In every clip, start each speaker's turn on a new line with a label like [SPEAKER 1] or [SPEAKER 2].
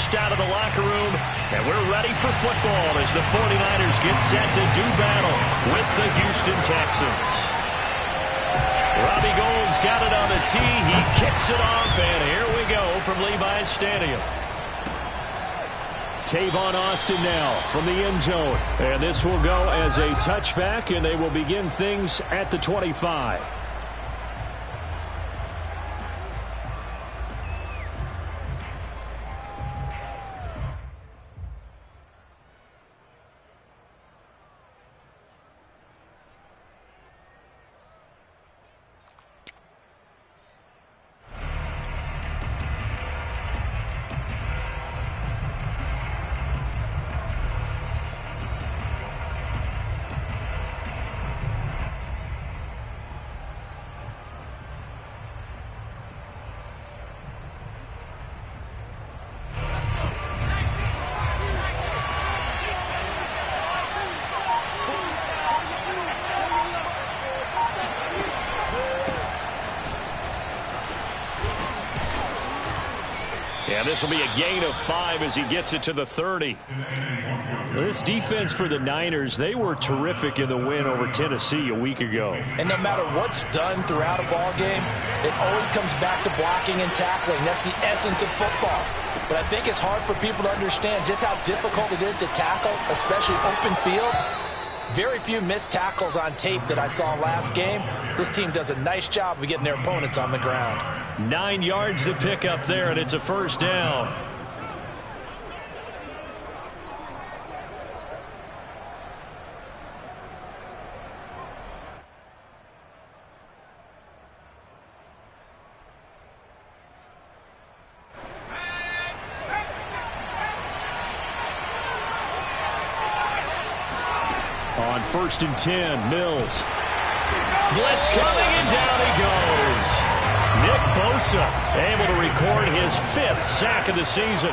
[SPEAKER 1] burst out of the locker room, and we're ready for football as the 49ers get set to do battle with the Houston Texans. Robbie Gould's got it on the tee. He kicks it off, and here we go from Levi's Stadium. Tavon Austin now from the end zone. And this will go as a touchback, and they will begin things at the 25. Yeah, this will be a gain of 5 as he gets it to the 30. This defense for the Niners, they were terrific in the win over Tennessee a week ago.
[SPEAKER 2] And no matter what's done throughout a ball game, it always comes back to blocking and tackling. That's the essence of football. But I think it's hard for people to understand just how difficult it is to tackle, especially open field. Very few missed tackles on tape that I saw last game. This team does a nice job of getting their opponents on the ground.
[SPEAKER 1] 9 yards to pick up there, and it's a first down. On 1st and 10, Mills. Blitz coming, and down he goes. Nick Bosa able to record his 5th sack of the season.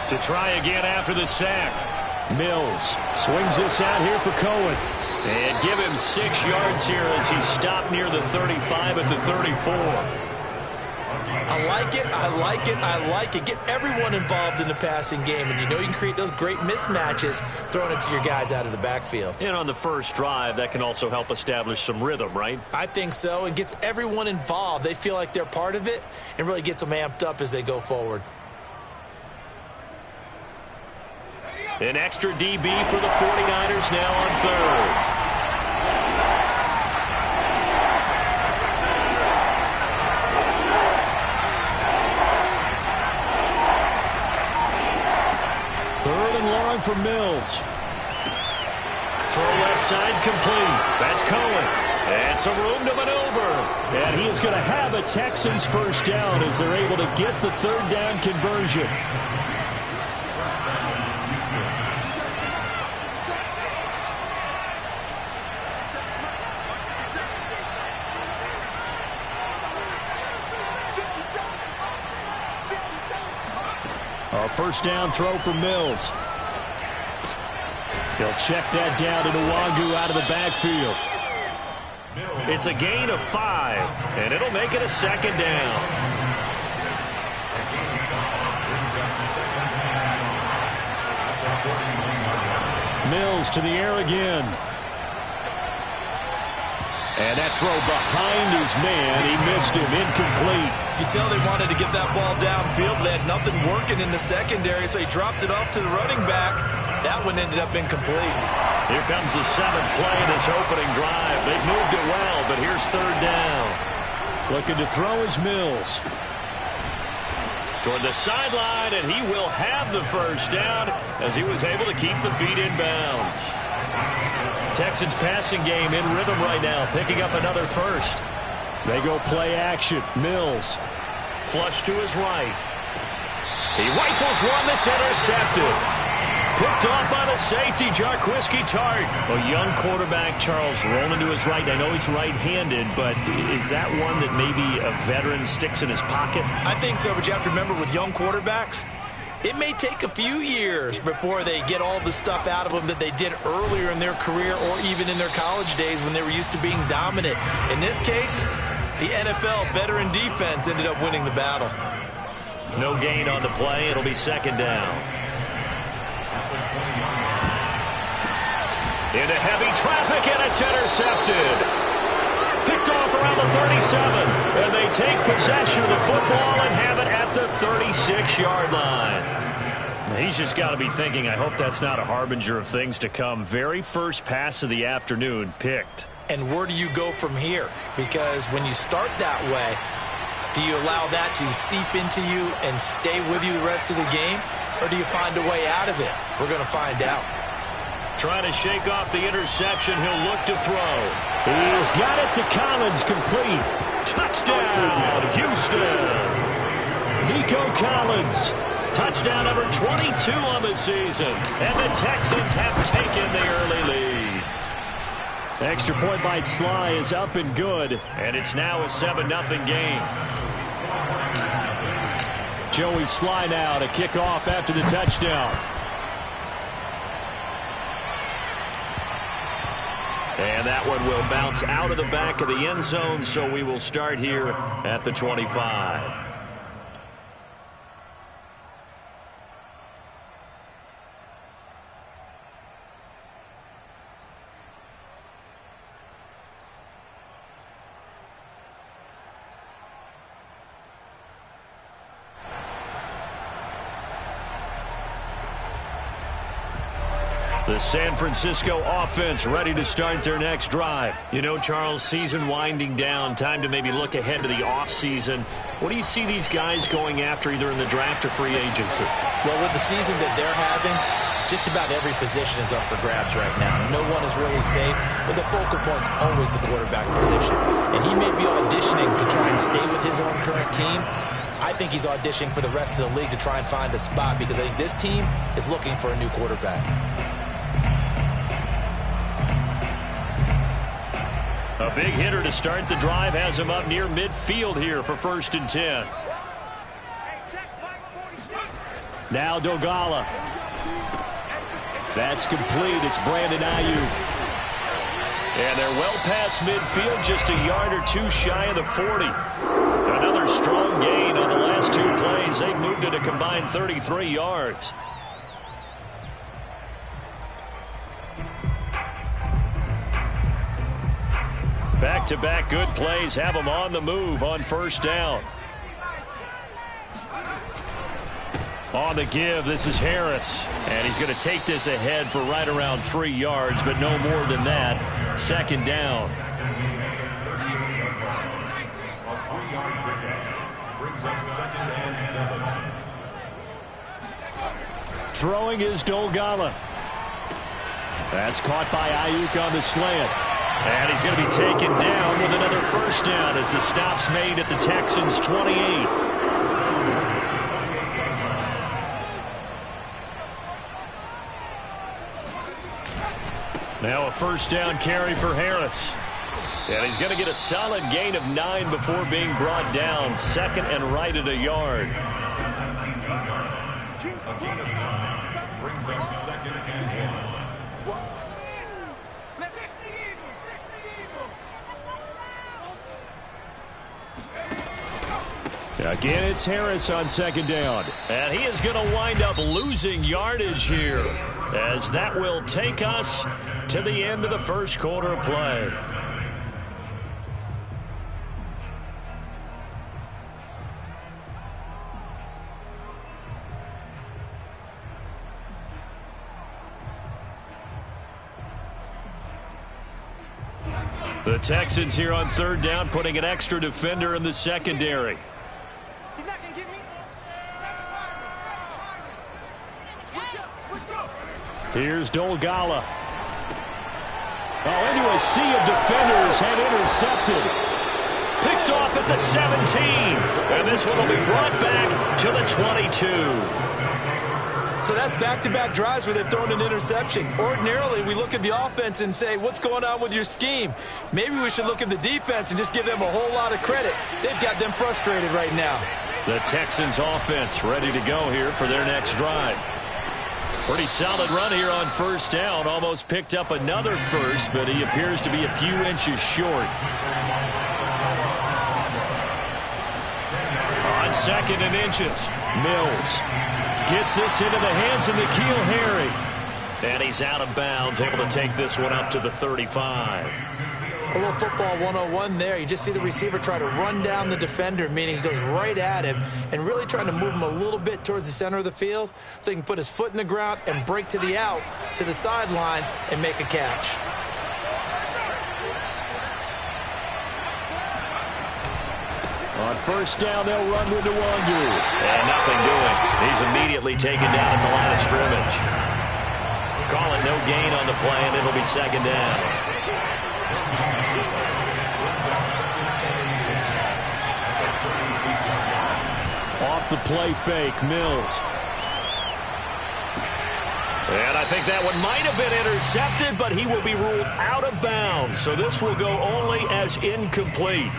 [SPEAKER 1] To try again after the sack. Mills swings this out here for Cohen. And give him 6 yards here as he stopped near the 35 at the 34.
[SPEAKER 2] I like it, I like it, I like it. Get everyone involved in the passing game, and you know you can create those great mismatches throwing it to your guys out of the backfield.
[SPEAKER 1] And on the first drive, that can also help establish some rhythm, right?
[SPEAKER 2] I think so, and gets everyone involved. They feel like they're part of it and really gets them amped up as they go forward.
[SPEAKER 1] An extra DB for the 49ers now on 3rd. For Mills. Throw left side complete. That's Cohen. And some room to maneuver. And he is going to have a Texans first down as they're able to get the 3rd down conversion. A first down throw for Mills. He'll check that down to Nwangu out of the backfield. It's a gain of 5, and it'll make it a 2nd down. Mills to the air again. And that throw behind his man. He missed him. Incomplete.
[SPEAKER 2] You can tell they wanted to get that ball downfield, but they had nothing working in the secondary, so he dropped it off to the running back. That one ended up incomplete.
[SPEAKER 1] Here comes the 7th play of this opening drive. They've moved it well, but here's 3rd down. Looking to throw is Mills. Toward the sideline, and he will have the first down as he was able to keep the feet in bounds. Texans passing game in rhythm right now, picking up another first. They go play action. Mills. Flush to his right. He rifles one that's intercepted. Picked off by the safety, Jarquiski Tart. A young quarterback, Charles, rolling to his right. I know he's right-handed, but is that one that maybe a veteran sticks in his pocket?
[SPEAKER 2] I think so, but you have to remember with young quarterbacks, it may take a few years before they get all the stuff out of them that they did earlier in their career or even in their college days when they were used to being dominant. In this case, The NFL veteran defense ended up winning the battle.
[SPEAKER 1] No gain on the play. It'll be second down. Into heavy traffic, and it's intercepted. Picked off around the 37, and they take possession of the football and have it at the 36-yard line. He's just got to be thinking, I hope that's not a harbinger of things to come. Very first pass of the afternoon picked.
[SPEAKER 2] And where do you go from here? Because when you start that way, do you allow that to seep into you and stay with you the rest of the game? Or do you find a way out of it? We're going to find out.
[SPEAKER 1] Trying to shake off the interception. He'll look to throw. He's got it to Collins, complete. Touchdown, Houston. Nico Collins. Touchdown number 22 on the season. And the Texans have taken the early lead. Extra point by Sly is up and good. And it's now a 7-0 game. Joey Sly now to kick off after the touchdown. And that one will bounce out of the back of the end zone, so we will start here at the 25. The San Francisco offense ready to start their next drive. You know, Charles, season winding down, time to maybe look ahead to the offseason. What do you see these guys going after either in the draft or free agency?
[SPEAKER 2] Well, with the season that they're having, just about every position is up for grabs right now. No one is really safe, but the focal point's always the quarterback position. And he may be auditioning to try and stay with his own current team. I think he's auditioning for the rest of the league to try and find a spot because I think this team is looking for a new quarterback.
[SPEAKER 1] A big hitter to start the drive has him up near midfield here for 1st and 10. Now Dogala. That's complete. It's Brandon Ayuk. And they're well past midfield, just a yard or two shy of the 40. Another strong gain on the last two plays. They've moved it a combined 33 yards. Back-to-back good plays have them on the move on 1st down. On the give, this is Harris. And he's going to take this ahead for right around 3 yards, but no more than that. 2nd down. Throwing is Dogala. That's caught by Ayuk on the slant. And he's going to be taken down with another 1st down as the stop's made at the Texans' 28. Now a 1st down carry for Harris. And he's going to get a solid gain of 9 before being brought down. 2nd and right at a yard. Brings up 2nd and 1. Again, it's Harris on 2nd down. And he is going to wind up losing yardage here, as that will take us to the end of the 1st quarter of play. The Texans here on 3rd down, putting an extra defender in the secondary. Here's Dogala. Oh, into a sea of defenders and intercepted. Picked off at the 17. And this one will be brought back to the 22.
[SPEAKER 2] So that's back-to-back drives where they've thrown an interception. Ordinarily, we look at the offense and say, what's going on with your scheme? Maybe we should look at the defense and just give them a whole lot of credit. They've got them frustrated right now.
[SPEAKER 1] The Texans offense ready to go here for their next drive. Pretty solid run here on 1st down. Almost picked up another 1st, but he appears to be a few inches short. 2nd and inches. Mills gets this into the hands of N'Keal Harry. And he's out of bounds, able to take this one up to the 35.
[SPEAKER 2] A little football 101 there. You just see the receiver try to run down the defender, meaning he goes right at him and really trying to move him a little bit towards the center of the field so he can put his foot in the ground and break to the out, to the sideline, and make a catch.
[SPEAKER 1] On 1st down, they'll run with Nwangwu. And nothing doing. He's immediately taken down at the line of scrimmage. Call it no gain on the play, and it'll be 2nd down. Off the play fake, Mills. And I think that one might have been intercepted, but he will be ruled out of bounds. So this will go only as incomplete.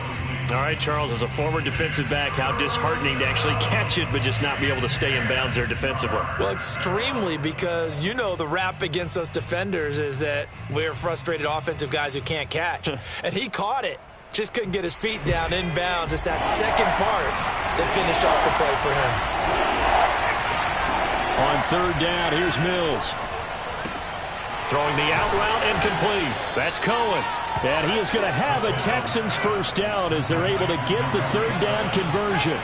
[SPEAKER 1] All right, Charles, as a former defensive back, how disheartening to actually catch it but just not be able to stay in bounds there defensively.
[SPEAKER 2] Well, extremely, because you know the rap against us defenders is that we're frustrated offensive guys who can't catch. And he caught it. Just couldn't get his feet down in bounds. It's that second part that finished off the play for him.
[SPEAKER 1] On 3rd down, here's Mills. Throwing the out route incomplete. That's Cohen. And he is going to have a Texans 1st down as they're able to get the 3rd down conversion.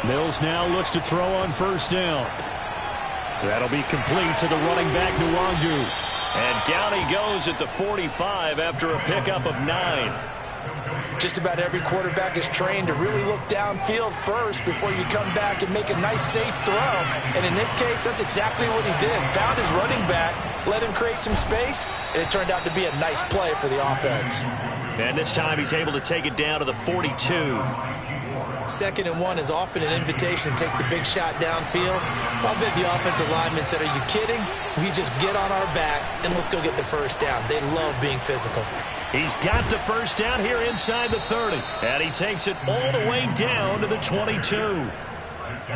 [SPEAKER 1] Mills now looks to throw on 1st down. That'll be complete to the running back, Nwangwu. And down he goes at the 45 after a pickup of 9.
[SPEAKER 2] Just about every quarterback is trained to really look downfield first before you come back and make a nice, safe throw. And in this case, that's exactly what he did. Found his running back, let him create some space, and it turned out to be a nice play for the offense.
[SPEAKER 1] And this time he's able to take it down to the 42.
[SPEAKER 2] 2nd and 1 is often an invitation to take the big shot downfield. I'll bet the offensive lineman said, are you kidding? We just get on our backs and let's go get the 1st down. They love being physical. He's
[SPEAKER 1] got the 1st down here inside the 30. And he takes it all the way down to the 22.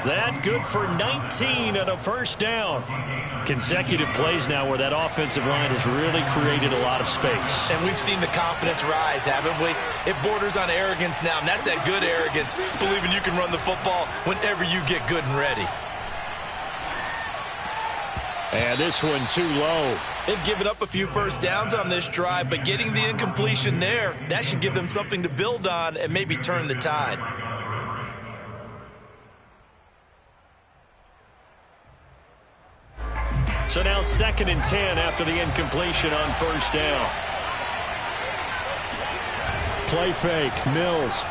[SPEAKER 1] That good for 19 and a 1st down. Consecutive plays now where that offensive line has really created a lot of space.
[SPEAKER 2] And we've seen the confidence rise, haven't we? It borders on arrogance now, and that's that good arrogance, believing you can run the football whenever you get good and ready.
[SPEAKER 1] And this one too low.
[SPEAKER 2] They've given up a few 1st downs on this drive, but getting the incompletion there, that should give them something to build on and maybe turn the tide.
[SPEAKER 1] So now 2nd and 10 after the incompletion on 1st down. Play fake, Mills.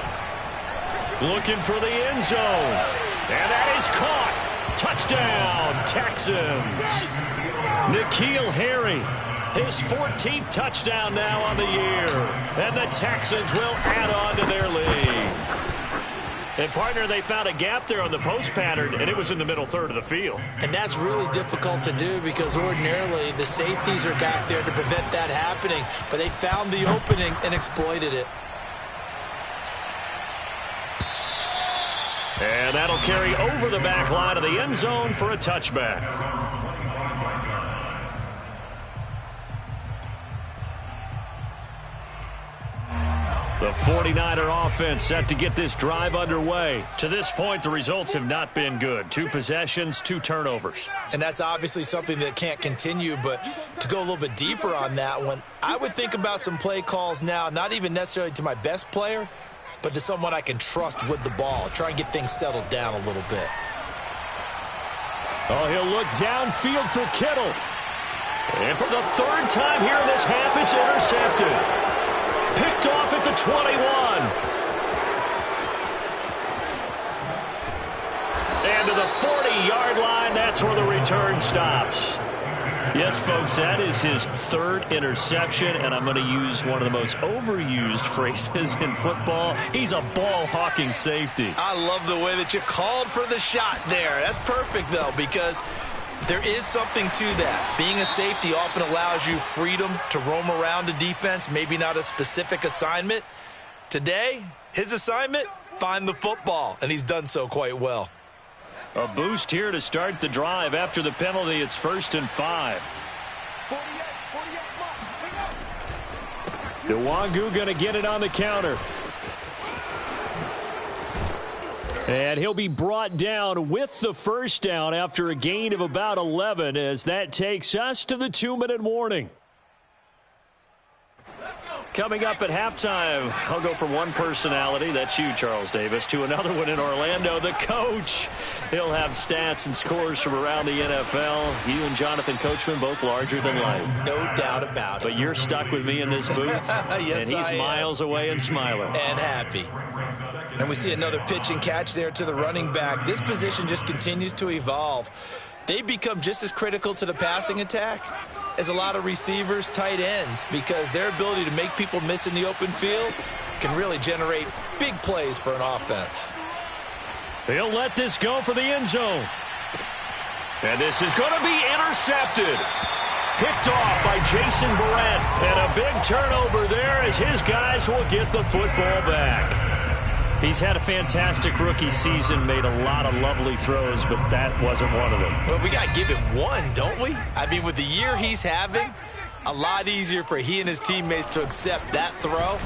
[SPEAKER 1] Looking for the end zone. And that is caught. Touchdown, Texans. N'Keal Harry, his 14th touchdown now on the year. And the Texans will add on to their lead. And, partner, they found a gap there on the post pattern, and it was in the middle 3rd of the field.
[SPEAKER 2] And that's really difficult to do because ordinarily the safeties are back there to prevent that happening. But they found the opening and exploited it.
[SPEAKER 1] And that'll carry over the back line of the end zone for a touchback. The 49er offense set to get this drive underway. To this point, the results have not been good. 2 possessions, 2 turnovers.
[SPEAKER 2] And that's obviously something that can't continue, but to go a little bit deeper on that one, I would think about some play calls now, not even necessarily to my best player, but to someone I can trust with the ball. Try and get things settled down a little bit.
[SPEAKER 1] Oh, he'll look downfield for Kittle. And for the 3rd time here in this half, it's intercepted. Picked off at the 21. And to the 40-yard line, that's where the return stops. Yes, folks, that is his 3rd interception, and I'm going to use one of the most overused phrases in football. He's a ball-hawking safety.
[SPEAKER 2] I love the way that you called for the shot there. That's perfect, though, because there is something to that. Being a safety often allows you freedom to roam around a defense, maybe not a specific assignment. Today, his assignment, find the football, and he's done so quite well.
[SPEAKER 1] A boost here to start the drive after the penalty. It's 1st and 5. Nwangu going to get it on the counter. And he'll be brought down with the first down after a gain of about 11 as that takes us to the 2-minute warning. Coming up at halftime, I'll go from one personality, that's you, Charles Davis, to another one in Orlando, the coach. He'll have stats and scores from around the NFL. You and Jonathan Coachman, both larger than life.
[SPEAKER 2] No doubt about it.
[SPEAKER 1] But you're stuck with me in this booth,
[SPEAKER 2] yes,
[SPEAKER 1] and he's miles away and smiling.
[SPEAKER 2] And happy. And we see another pitch and catch there to the running back. This position just continues to evolve. They become just as critical to the passing attack as a lot of receivers, tight ends, because their ability to make people miss in the open field can really generate big plays for an offense.
[SPEAKER 1] He'll let this go for the end zone. And this is going to be intercepted. Picked off by Jason Verrett. And a big turnover there as his guys will get the football back. He's had a fantastic rookie season, made a lot of lovely throws, but that wasn't one of them.
[SPEAKER 2] Well, we got to give him one, don't we? I mean, with the year he's having, a lot easier for he and his teammates to accept that throw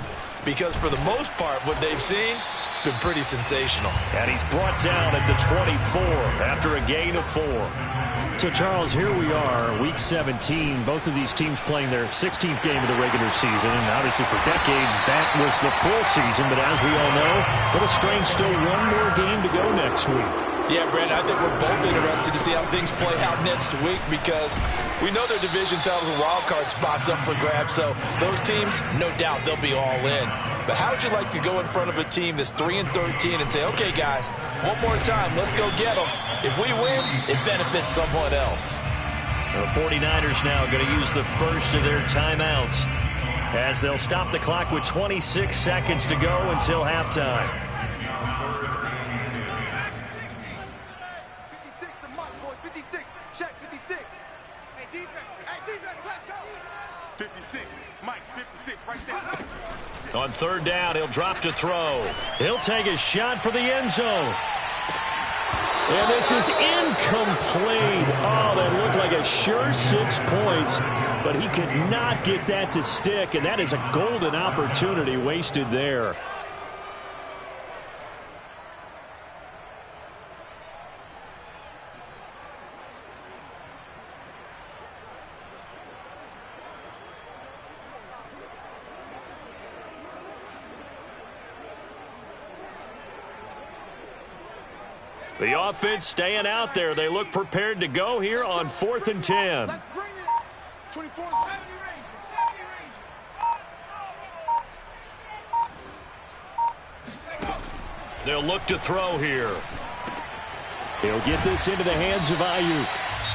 [SPEAKER 2] because for the most part, what they've seen, it's been pretty sensational.
[SPEAKER 1] And he's brought down at the 24 after a gain of 4. So, Charles, here we are, Week 17. Both of these teams playing their 16th game of the regular season. And obviously for decades, that was the full season. But as we all know, little strange, still one more game to go next week.
[SPEAKER 2] Yeah, Brandon, I think we're both interested to see how things play out next week because we know their division titles and wild card spots up for grabs. So those teams, no doubt, they'll be all in. But how would you like to go in front of a team that's 3-13 and say, okay, guys, one more time, let's go get them. If we win, it benefits someone else.
[SPEAKER 1] The 49ers now going to use the first of their timeouts as they'll stop the clock with 26 seconds to go until halftime.
[SPEAKER 3] 56, check 56. Hey, defense, let's go. 56, Mike, 56, right there.
[SPEAKER 1] On third down, he'll drop to throw. He'll take a shot for the end zone. And this is incomplete. Oh, that looked like a sure 6 points, but he could not get that to stick, and that is a golden opportunity wasted there. The offense staying out there. They look prepared to go here on 4th and 10.
[SPEAKER 3] Let's bring it. 24, 70 range.
[SPEAKER 1] They'll look to throw here. He'll get this into the hands of Ayuk.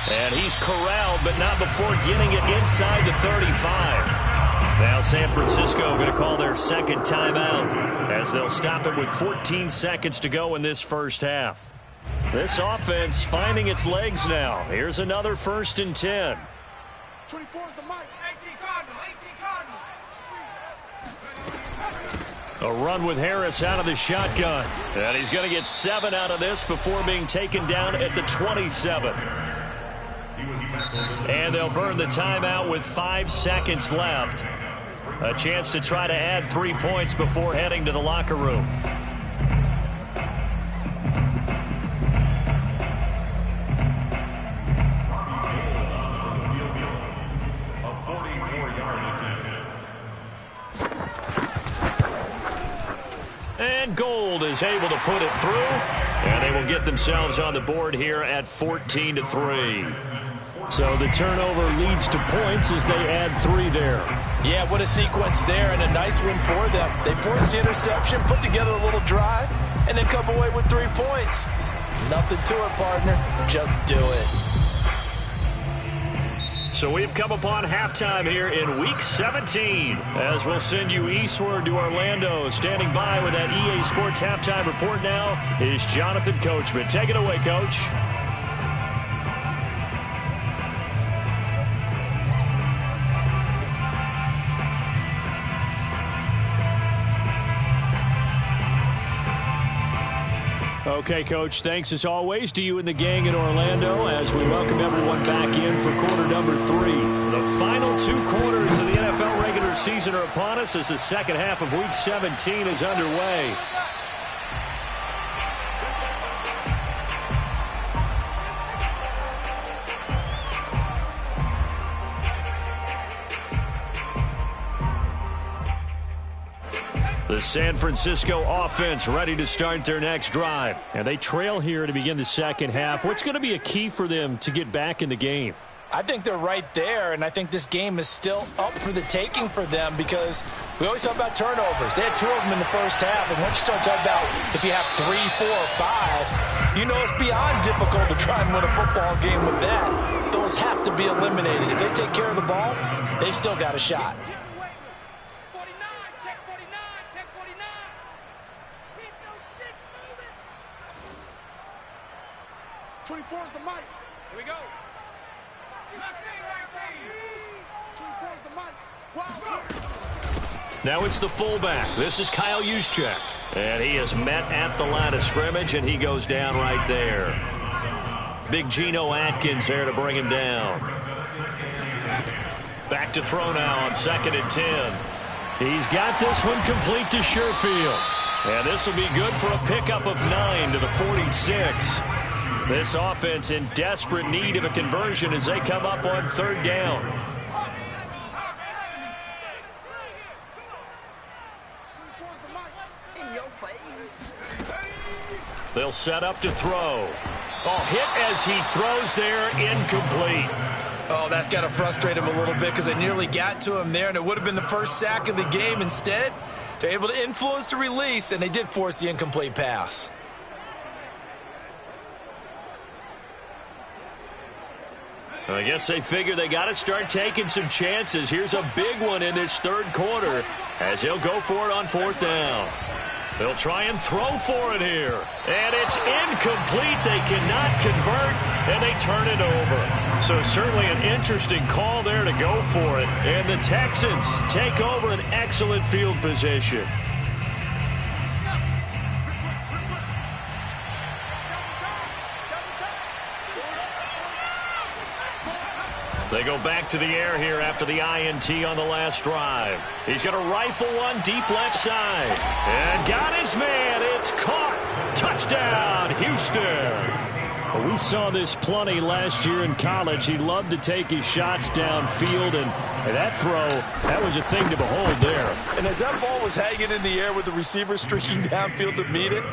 [SPEAKER 1] And he's corralled, but not before getting it inside the 35. Now San Francisco going to call their second timeout as they'll stop it with 14 seconds to go in this first half. This offense finding its legs now. Here's another 1st and 10.
[SPEAKER 3] 24 is the mic. 18 Cardinal.
[SPEAKER 1] A run with Harris out of the shotgun. And he's going to get 7 out of this before being taken down at the 27. And they'll burn the timeout with 5 seconds left. A chance to try to add 3 points before heading to the locker room. And Gold is able to put it through, and they will get themselves on the board here at 14-3. So the turnover leads to points as they add 3 there.
[SPEAKER 2] Yeah, what a sequence there, and a nice one for them. They forced the interception, put together a little drive, and then come away with 3 points. Nothing to it, partner. Just do it.
[SPEAKER 1] So we've come upon halftime here in Week 17 as we'll send you eastward to Orlando. Standing by with that EA Sports halftime report now is Jonathan Coachman. Take it away, Coach. Okay, Coach, thanks as always to you and the gang in Orlando as we welcome everyone back in for quarter number 3. The final 2 quarters of the NFL regular season are upon us as the second half of Week 17 is underway. The San Francisco offense ready to start their next drive.
[SPEAKER 4] And they trail here to begin the second half. What's going to be a key for them to get back in the game?
[SPEAKER 2] I think they're right there, and I think this game is still up for the taking for them because we always talk about turnovers. They had 2 of them in the first half, and once you start talking about if you have 3, 4, or 5, you know it's beyond difficult to try and win a football game with that. Those have to be eliminated. If they take care of the ball, they've still got a shot.
[SPEAKER 3] 24 is the mic. Here we go. 24 is the mic. Wow.
[SPEAKER 1] Now it's the fullback. This is Kyle Juszczyk. And he is met at the line of scrimmage, and he goes down right there. Big Geno Atkins there to bring him down. Back to throw now on 2nd and 10. He's got this one complete to Sherfield. And this will be good for a pickup of 9 to the 46. This offense in desperate need of a conversion as they come up on 3rd down. They'll set up to throw. Oh, hit as he throws there, incomplete.
[SPEAKER 2] Oh, that's got to frustrate him a little bit because they nearly got to him there, and it would have been the first sack of the game. Instead, they're able to influence the release, and they did force the incomplete pass.
[SPEAKER 1] I guess they figure they got to start taking some chances. Here's a big one in this 3rd quarter as he'll go for it on 4th down. They'll try and throw for it here. And it's incomplete. They cannot convert, and they turn it over. So certainly an interesting call there to go for it. And the Texans take over an excellent field position. They go back to the air here after the INT on the last drive. He's going to rifle one deep left side. And got his man. It's caught. Touchdown, Houston.
[SPEAKER 4] Well, we saw this plenty last year in college. He loved to take his shots downfield, and that throw, that was a thing to behold there.
[SPEAKER 2] And as that ball was hanging in the air with the receiver streaking downfield to meet it,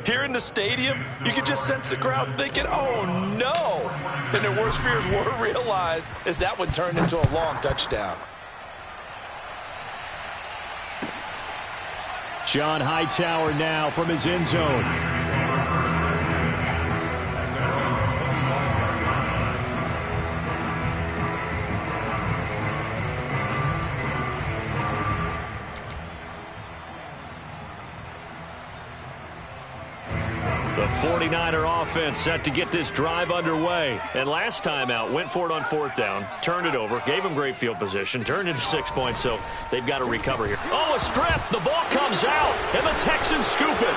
[SPEAKER 2] here in the stadium, you could just sense the crowd thinking, oh, no. And their worst fears were realized as that one turned into a long touchdown.
[SPEAKER 4] John Hightower now from his end zone.
[SPEAKER 1] The 49er offense set to get this drive underway. And last time out, went for it on 4th down, turned it over, gave them great field position, turned into 6 points, so they've got to recover here. Oh, a strip! The ball comes out, and the Texans scoop it.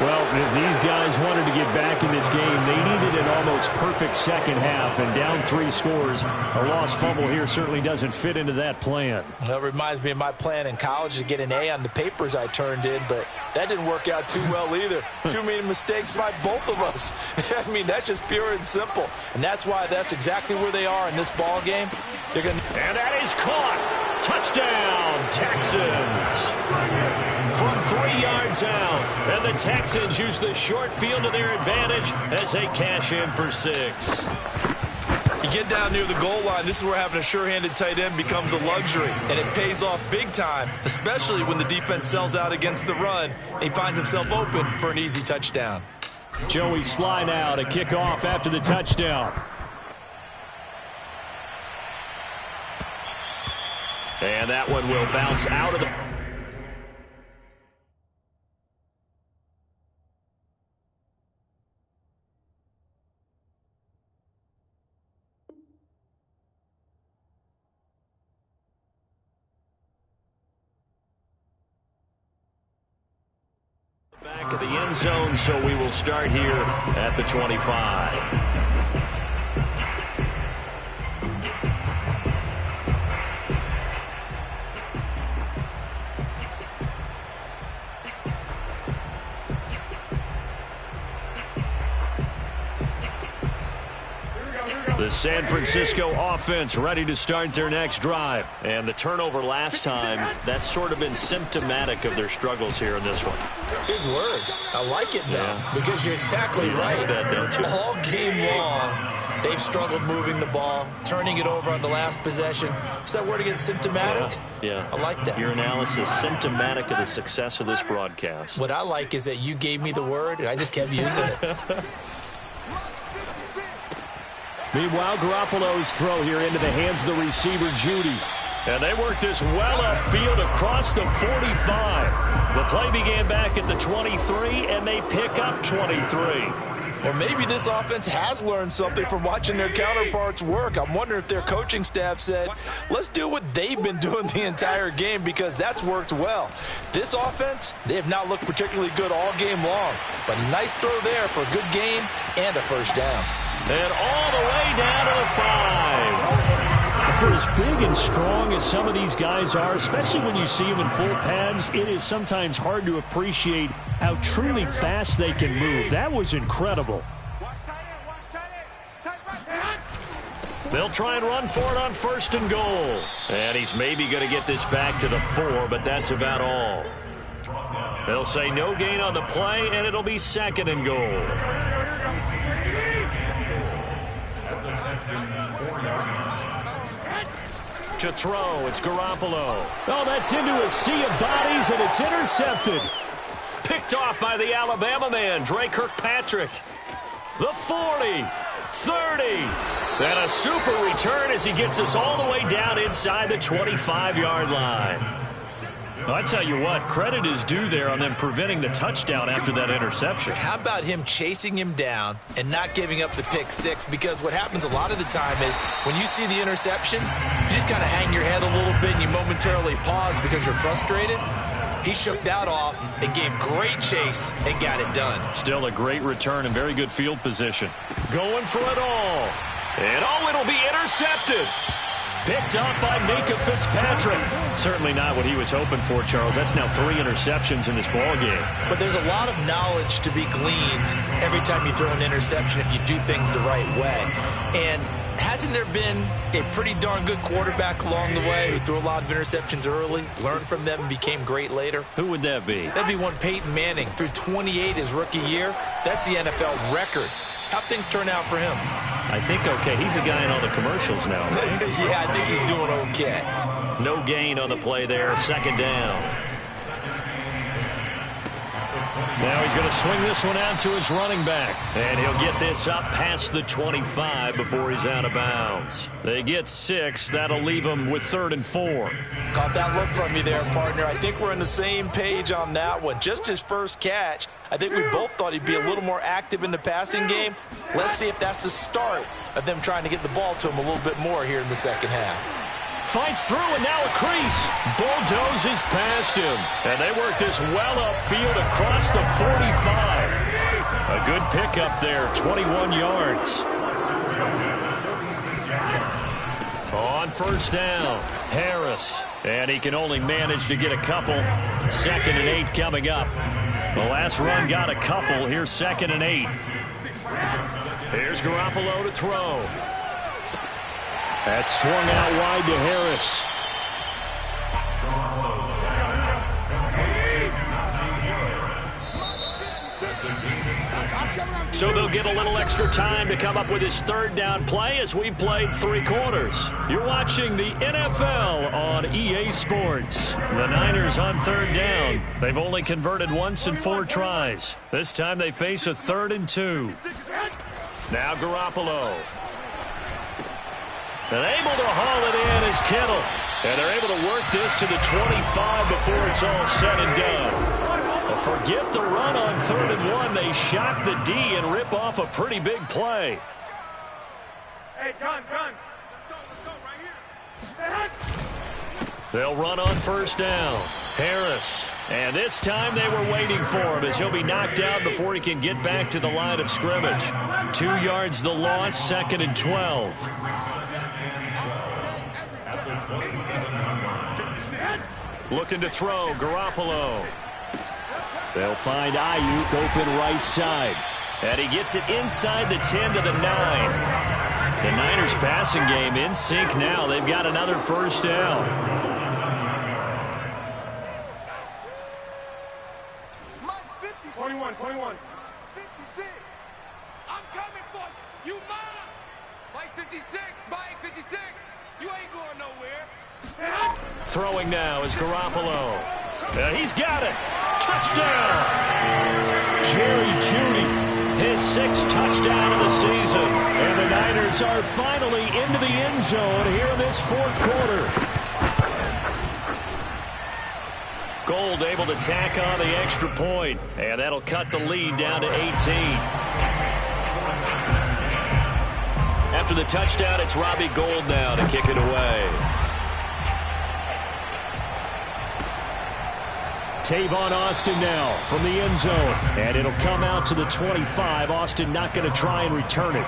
[SPEAKER 4] Well, if these guys wanted to get back in this game, they needed an almost perfect second half, and down 3 scores. A lost fumble here certainly doesn't fit into that plan.
[SPEAKER 2] That reminds me of my plan in college to get an A on the papers I turned in, but that didn't work out too well either. Too many mistakes by both of us. I mean, that's just pure and simple. And that's why that's exactly where they are in this ball game. They're gonna...
[SPEAKER 1] And that is caught. Touchdown, Texans. From 3 yards out. And the Texans use the short field to their advantage as they cash in for 6.
[SPEAKER 2] You get down near the goal line, this is where having a sure-handed tight end becomes a luxury, and it pays off big time, especially when the defense sells out against the run, and he finds himself open for an easy touchdown.
[SPEAKER 4] Joey Sly now to kick off after the touchdown.
[SPEAKER 1] And that one will bounce out of the... back of the end zone, so we will start here at the 25. The San Francisco offense ready to start their next drive. And the turnover last time, that's sort of been symptomatic of their struggles here in this one.
[SPEAKER 2] Big word. I like it, though, because you're exactly right.
[SPEAKER 1] Like that, don't you?
[SPEAKER 2] All game long, they've struggled moving the ball, turning it over on the last possession. Is that word again, symptomatic?
[SPEAKER 1] Yeah.
[SPEAKER 2] I like that.
[SPEAKER 1] Your analysis, symptomatic of the success of this broadcast.
[SPEAKER 2] What I like is that you gave me the word, and I just kept using it.
[SPEAKER 4] Meanwhile, Garoppolo's throw here into the hands of the receiver, Judy.
[SPEAKER 1] And they work this well upfield across the 45. The play began back at the 23, and they pick up 23.
[SPEAKER 2] Or maybe this offense has learned something from watching their counterparts work. I'm wondering if their coaching staff said, let's do what they've been doing the entire game, because that's worked well. This offense, they have not looked particularly good all game long. But nice throw there for a good gain and a first down.
[SPEAKER 1] And all the way down to the 5.
[SPEAKER 4] For as big and strong as some of these guys are, especially when you see them in full pads, it is sometimes hard to appreciate how truly fast they can move. That was incredible.
[SPEAKER 1] They'll try and run for it on 1st and goal. And he's maybe going to get this back to the 4, but that's about all. They'll say no gain on the play, and it'll be 2nd and goal. To throw, it's Garoppolo.
[SPEAKER 4] Oh, that's into a sea of bodies, and it's intercepted.
[SPEAKER 1] Picked off by the Alabama man, Dre Kirkpatrick. The 40, 30, and a super return as he gets us all the way down inside the 25-yard line. Well, I tell you what, credit is due there on them preventing the touchdown after that interception.
[SPEAKER 2] How about him chasing him down and not giving up the pick 6? Because what happens a lot of the time is when you see the interception, you just kind of hang your head a little bit and you momentarily pause because you're frustrated. He shook that off and gave great chase and got it done.
[SPEAKER 1] Still a great return and very good field position. Going for it all. And it'll be intercepted. Picked up by Minka Fitzpatrick. Certainly not what he was hoping for, Charles. That's now 3 interceptions in this ballgame.
[SPEAKER 2] But there's a lot of knowledge to be gleaned every time you throw an interception if you do things the right way. And hasn't there been a pretty darn good quarterback along the way who threw a lot of interceptions early, learned from them, and became great later?
[SPEAKER 1] Who would that be?
[SPEAKER 2] That'd be one Peyton Manning. Threw 28 his rookie year. That's the NFL record. How'd things turn out for him?
[SPEAKER 1] I think okay. He's a guy in all the commercials now, right?
[SPEAKER 2] Yeah, I think he's doing okay.
[SPEAKER 1] No gain on the play there. 2nd down. Now he's going to swing this one out to his running back. And he'll get this up past the 25 before he's out of bounds. They get 6. That'll leave him with 3rd and 4.
[SPEAKER 2] Caught that look from you there, partner. I think we're on the same page on that one. Just his first catch. I think we both thought he'd be a little more active in the passing game. Let's see if that's the start of them trying to get the ball to him a little bit more here in the second half.
[SPEAKER 1] Fights through, and now a crease. Bulldozes past him. And they work this well upfield across the 45. A good pickup there, 21 yards. On 1st down, Harris. And he can only manage to get a couple. 2nd and 8 coming up. The last run got a couple. Here's 2nd and 8. Here's Garoppolo to throw.
[SPEAKER 4] That's swung out wide to Harris.
[SPEAKER 1] So they'll get a little extra time to come up with his 3rd down play as we've played 3 quarters. You're watching the NFL on EA Sports. The Niners on 3rd down. They've only converted once in 4 tries. This time they face a 3rd and 2. Now Garoppolo. And able to haul it in is Kittle. And they're able to work this to the 25 before it's all said and done. Forget the run on 3rd and 1. They shock the D and rip off a pretty big play.
[SPEAKER 3] Hey, gun. Let's go right here.
[SPEAKER 1] They'll run on 1st down. Harris. And this time they were waiting for him as he'll be knocked out before he can get back to the line of scrimmage. 2 yards the loss, 2nd and 12. Looking to throw, Garoppolo. They'll find Ayuk open right side. And he gets it inside the 10 to the 9. The Niners passing game in sync now. They've got another first down.
[SPEAKER 3] Mike 56. 21. 56. I'm coming for you. You mine. Mike 56. Mike 56. You ain't going nowhere.
[SPEAKER 1] Throwing now is Garoppolo. He's got it. Touchdown. Jerry Jeudy, his 6th touchdown of the season. And the Niners are finally into the end zone here in this 4th quarter. Gold able to tack on the extra point, and that'll cut the lead down to 18. After the touchdown, it's Robbie Gould now to kick it away. Tavon Austin now from the end zone. And it'll come out to the 25. Austin not going to try and return it.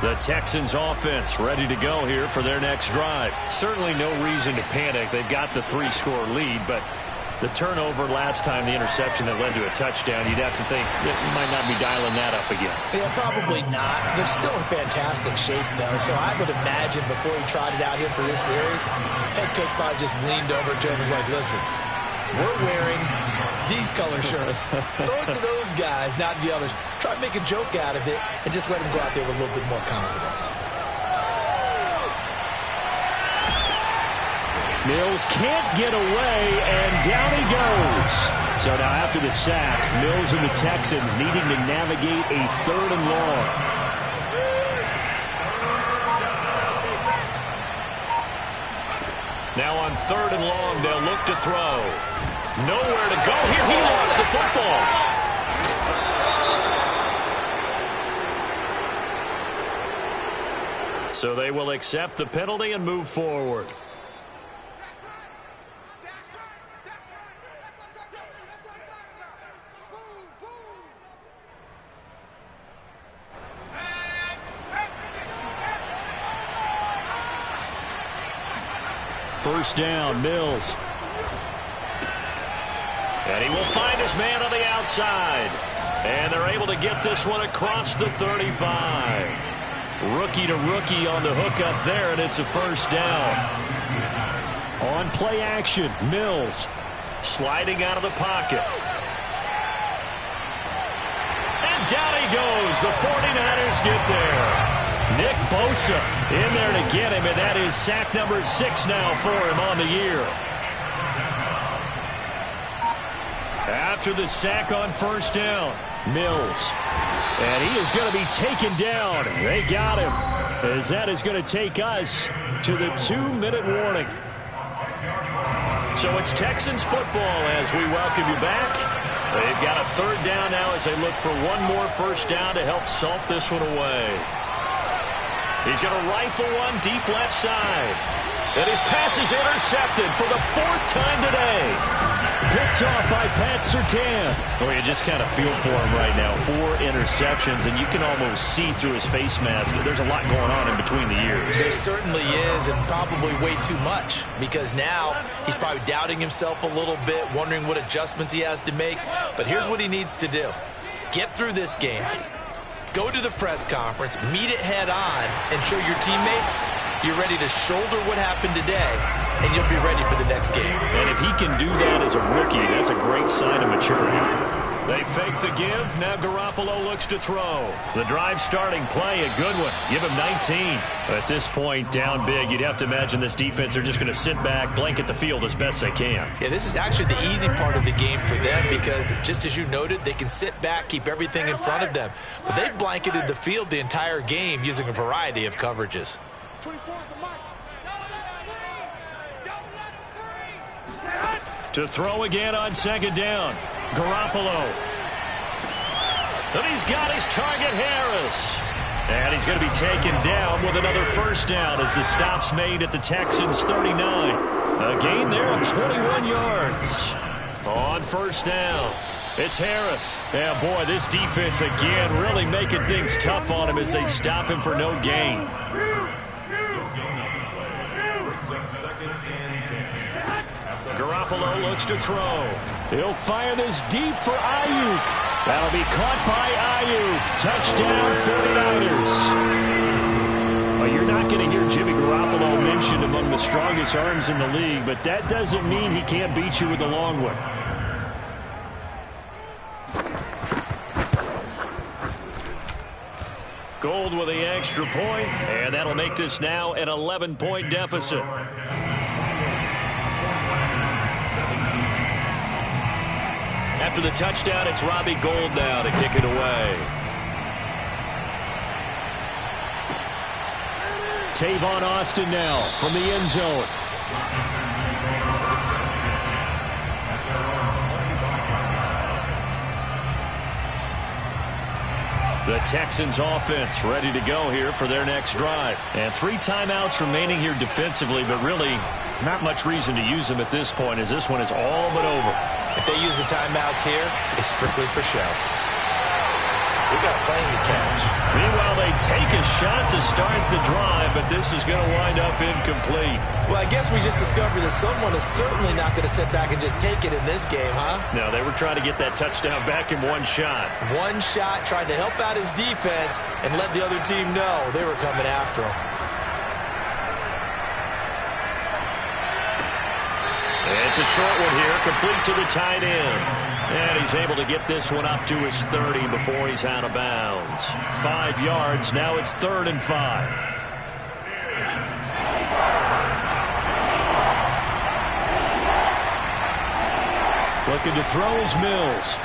[SPEAKER 1] The Texans offense ready to go here for their next drive. Certainly no reason to panic. They've got the 3-score lead, but the turnover last time, the interception that led to a touchdown, you'd have to think that you might not be dialing that up again.
[SPEAKER 2] Yeah, probably not. They're still in fantastic shape, though, so I would imagine before he trotted out here for this series, head coach probably just leaned over to him and was like, listen, we're wearing these color shirts. Throw it to those guys, not the others. Try to make a joke out of it and just let them go out there with a little bit more confidence.
[SPEAKER 4] Mills can't get away, and down he goes. So now after the sack, Mills and the Texans needing to navigate a 3rd and long.
[SPEAKER 1] Now on 3rd and long, they'll look to throw. Nowhere to go here. He lost the football. So they will accept the penalty and move forward.
[SPEAKER 4] First down, Mills.
[SPEAKER 1] And he will find his man on the outside. And they're able to get this one across the 35. Rookie to rookie on the hook up there, and it's a first down.
[SPEAKER 4] On play action, Mills.
[SPEAKER 1] Sliding out of the pocket. And down he goes. The 49ers get there. Nick Bosa in there to get him, and that is sack number 6 now for him on the year. After the sack on first down, Mills. And he is going to be taken down. They got him, as that is going to take us to the 2-minute warning. So it's Texans football as we welcome you back. They've got a 3rd down now as they look for one more first down to help salt this one away. He's going to rifle one deep left side. And his pass is intercepted for the 4th time today.
[SPEAKER 4] Picked off by Pat Surtain.
[SPEAKER 1] Well, you just kind of feel for him right now. 4 interceptions, and you can almost see through his face mask. There's a lot going on in between the ears.
[SPEAKER 2] There certainly is, and probably way too much, because now he's probably doubting himself a little bit, wondering what adjustments he has to make. But here's what he needs to do. Get through this game. Go to the press conference, meet it head on, and show your teammates you're ready to shoulder what happened today, and you'll be ready for the next game.
[SPEAKER 1] And if he can do that as a rookie, that's a great sign of maturity. They fake the give. Now Garoppolo looks to throw. The drive starting play, a good one. Give him 19. At this point, down big, you'd have to imagine this defense are just going to sit back, blanket the field as best they can.
[SPEAKER 2] Yeah, this is actually the easy part of the game for them because, just as you noted, they can sit back, keep everything in front of them. But they've blanketed the field the entire game using a variety of coverages.
[SPEAKER 3] 24 is the mic.
[SPEAKER 1] To throw again on 2nd down. Garoppolo. And he's got his target, Harris. And he's going to be taken down with another first down as the stop's made at the Texans' 39. A gain there of 21 yards. On first down, it's Harris. Yeah, boy, this defense again really making things tough on him as they stop him for no gain. Garoppolo looks to throw.
[SPEAKER 4] He'll fire this deep for Ayuk. That'll be caught by Ayuk. Touchdown, 49ers. Well, you're not going to hear Jimmy Garoppolo mentioned among the strongest arms in the league, but that doesn't mean he can't beat you with a long one. Gold with the extra point, and that'll make this now an 11-point deficit. After the touchdown, it's Robbie Gould now to kick it away. Tavon Austin now from the end zone. The Texans offense ready to go here for their next drive. And 3 timeouts remaining here defensively, but really not much reason to use them at this point as this one is all but over.
[SPEAKER 2] If they use the timeouts here, it's strictly for show. We got plenty to catch.
[SPEAKER 1] Meanwhile, they take a shot to start the drive, but this is going to wind up incomplete.
[SPEAKER 2] Well, I guess we just discovered that someone is certainly not going to sit back and just take it in this game, huh?
[SPEAKER 1] No, they were trying to get that touchdown back in one shot.
[SPEAKER 2] One shot, trying to help out his defense and let the other team know they were coming after him.
[SPEAKER 1] It's a short one here, complete to the tight end. And he's able to get this one up to his 30 before he's out of bounds. 5 yards, now it's 3rd and 5. Looking to throw is Mills.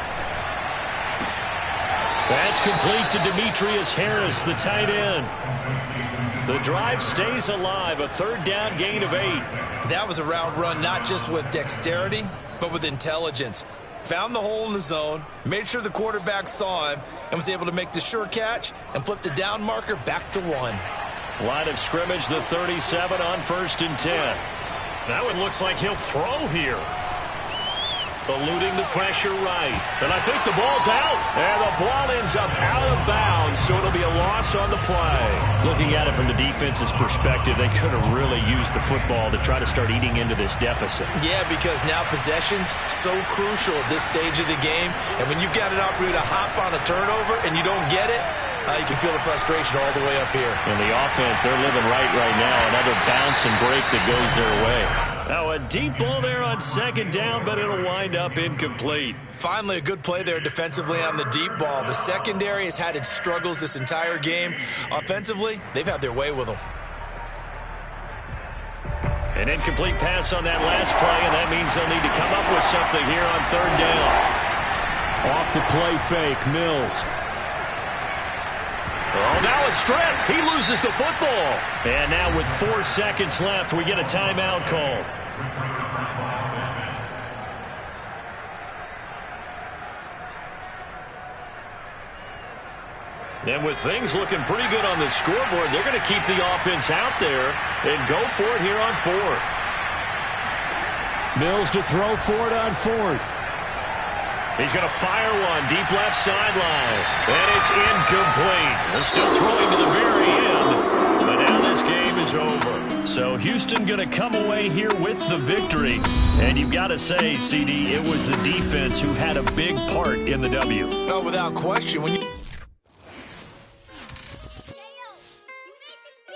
[SPEAKER 1] That's complete to Demetrius Harris, the tight end. The drive stays alive, a 3rd down gain of 8.
[SPEAKER 2] That was a route run not just with dexterity, but with intelligence. Found the hole in the zone, made sure the quarterback saw him, and was able to make the sure catch and flip the down marker back to 1.
[SPEAKER 1] Line of scrimmage, the 37 on 1st and 10. That one looks like he'll throw here. Eluding the pressure right. And I think the ball's out. And the ball ends up out of bounds, so it'll be a loss on the play. Looking at it from the defense's perspective, they could have really used the football to try to start eating into this deficit.
[SPEAKER 2] Yeah, because now possession's so crucial at this stage of the game. And when you've got an opportunity to hop on a turnover and you don't get it, you can feel the frustration all the way up here.
[SPEAKER 1] And the offense, they're living right now. Another bounce and break that goes their way. Now a deep ball there on 2nd down, but it'll wind up incomplete.
[SPEAKER 2] Finally, a good play there defensively on the deep ball. The secondary has had its struggles this entire game. Offensively, they've had their way with them.
[SPEAKER 1] An incomplete pass on that last play, and that means they'll need to come up with something here on 3rd down. Off the play fake, Mills. Oh, now a strip. He loses the football. And now with 4 seconds left, we get a timeout call. And with things looking pretty good on the scoreboard, they're going to keep the offense out there and go for it here on 4th. Mills to throw for it on 4th. He's going to fire one deep left sideline. And it's incomplete. They're still throwing to the very end. But now this game is over. So Houston going to come away here with the victory. And you've got to say, CD, it was the defense who had a big part in the W.
[SPEAKER 2] No, without question. When you